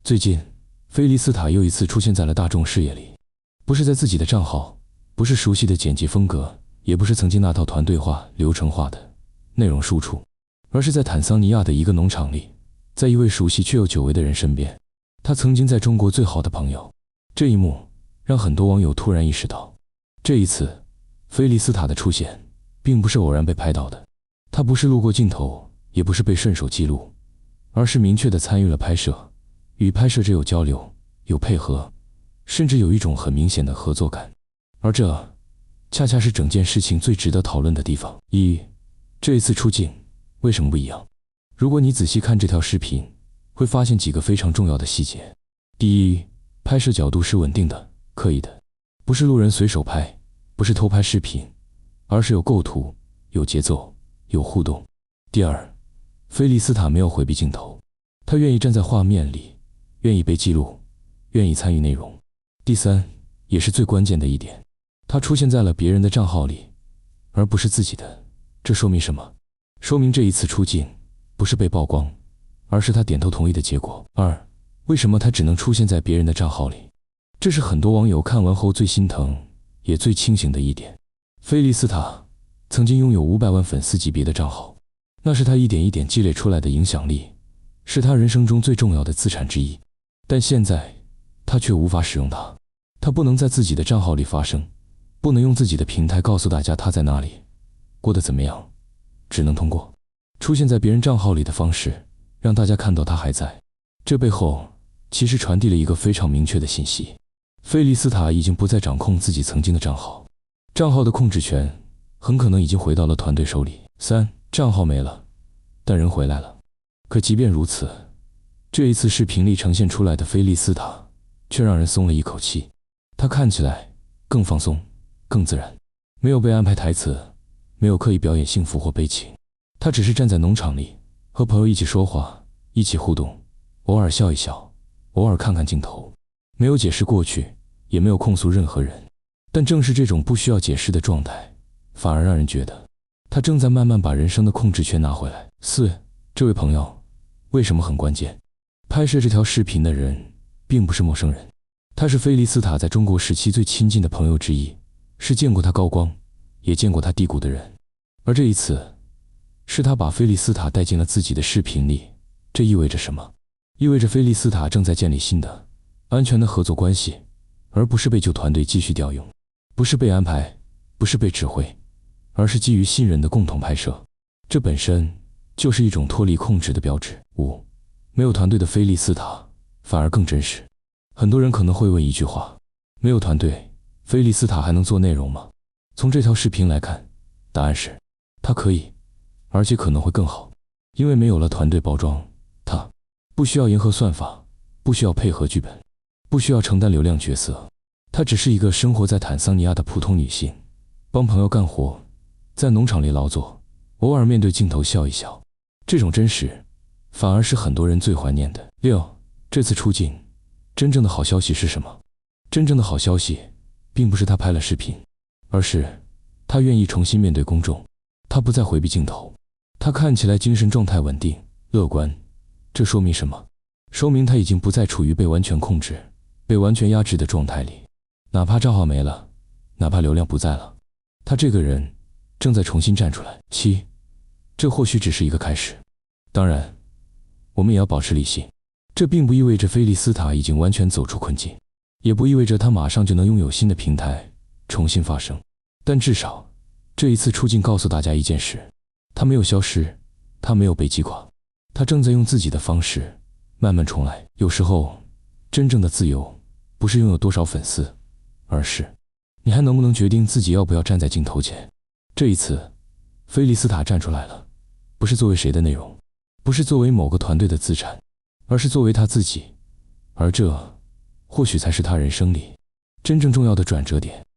最近，菲利斯塔又一次出现在了大众视野里，不是在自己的账号，不是熟悉的剪辑风格，也不是曾经那套团队化、流程化的内容输出，而是在坦桑尼亚的一个农场里，在一位熟悉却又久违的人身边，他曾经在中国最好的朋友。这一幕让很多网友突然意识到，这一次菲利斯塔的出现并不是偶然被拍到的，他不是路过镜头，也不是被顺手记录，而是明确地参与了拍摄，与拍摄者有交流，有配合，甚至有一种很明显的合作感。而这恰恰是整件事情最值得讨论的地方。这一次出镜为什么不一样？如果你仔细看这条视频，会发现几个非常重要的细节。第一，拍摄角度是稳定的、刻意的，不是路人随手拍，不是偷拍视频，而是有构图、有节奏、有互动。第二，菲利斯塔没有回避镜头，他愿意站在画面里，愿意被记录，愿意参与内容。第三，也是最关键的一点，他出现在了别人的账号里，而不是自己的。这说明什么？说明这一次出镜不是被曝光，而是他点头同意的结果。二，为什么他只能出现在别人的账号里？这是很多网友看完后最心疼也最清醒的一点。菲利斯塔曾经拥有500万粉丝级别的账号，那是他一点一点积累出来的影响力，是他人生中最重要的资产之一。但现在他却无法使用它，他不能在自己的账号里发声，不能用自己的平台告诉大家他在哪里，过得怎么样，只能通过出现在别人账号里的方式让大家看到他还在。这背后其实传递了一个非常明确的信息，菲利斯塔已经不再掌控自己曾经的账号，账号的控制权很可能已经回到了团队手里。三，账号没了，但人回来了。可即便如此，这一次视频里呈现出来的菲利斯塔却让人松了一口气，他看起来更放松，更自然，没有被安排台词，没有刻意表演幸福或悲情，他只是站在农场里，和朋友一起说话，一起互动，偶尔笑一笑，偶尔看看镜头，没有解释过去，也没有控诉任何人。但正是这种不需要解释的状态，反而让人觉得他正在慢慢把人生的控制权拿回来。四，这位朋友为什么很关键？拍摄这条视频的人并不是陌生人，他是菲利斯塔在中国时期最亲近的朋友之一，是见过他高光，也见过他低谷的人。而这一次，是他把菲利斯塔带进了自己的视频里。这意味着什么？意味着菲利斯塔正在建立新的、安全的合作关系，而不是被旧团队继续调用，不是被安排，不是被指挥，而是基于信任的共同拍摄。这本身就是一种脱离控制的标志。五，没有团队的菲利斯塔反而更真实。很多人可能会问一句话：没有团队，菲利斯塔还能做内容吗？从这条视频来看，答案是他可以，而且可能会更好。因为没有了团队包装，他不需要迎合算法，不需要配合剧本，不需要承担流量角色，她只是一个生活在坦桑尼亚的普通女性，帮朋友干活，在农场里劳作，偶尔面对镜头笑一笑。这种真实反而是很多人最怀念的。六，这次出镜真正的好消息是什么？真正的好消息并不是他拍了视频，而是他愿意重新面对公众，他不再回避镜头，他看起来精神状态稳定、乐观。这说明什么？说明他已经不再处于被完全控制、被完全压制的状态里。哪怕账号没了，哪怕流量不在了，他这个人正在重新站出来。七，这或许只是一个开始。当然，我们也要保持理性。这并不意味着菲利斯塔已经完全走出困境，也不意味着他马上就能拥有新的平台，重新发声。但至少，这一次出镜告诉大家一件事：他没有消失，他没有被击垮，他正在用自己的方式慢慢重来。有时候，真正的自由不是拥有多少粉丝，而是你还能不能决定自己要不要站在镜头前。这一次，菲利斯塔站出来了，不是作为谁的内容，不是作为某个团队的资产，而是作为他自己。而这或许才是他人生里真正重要的转折点。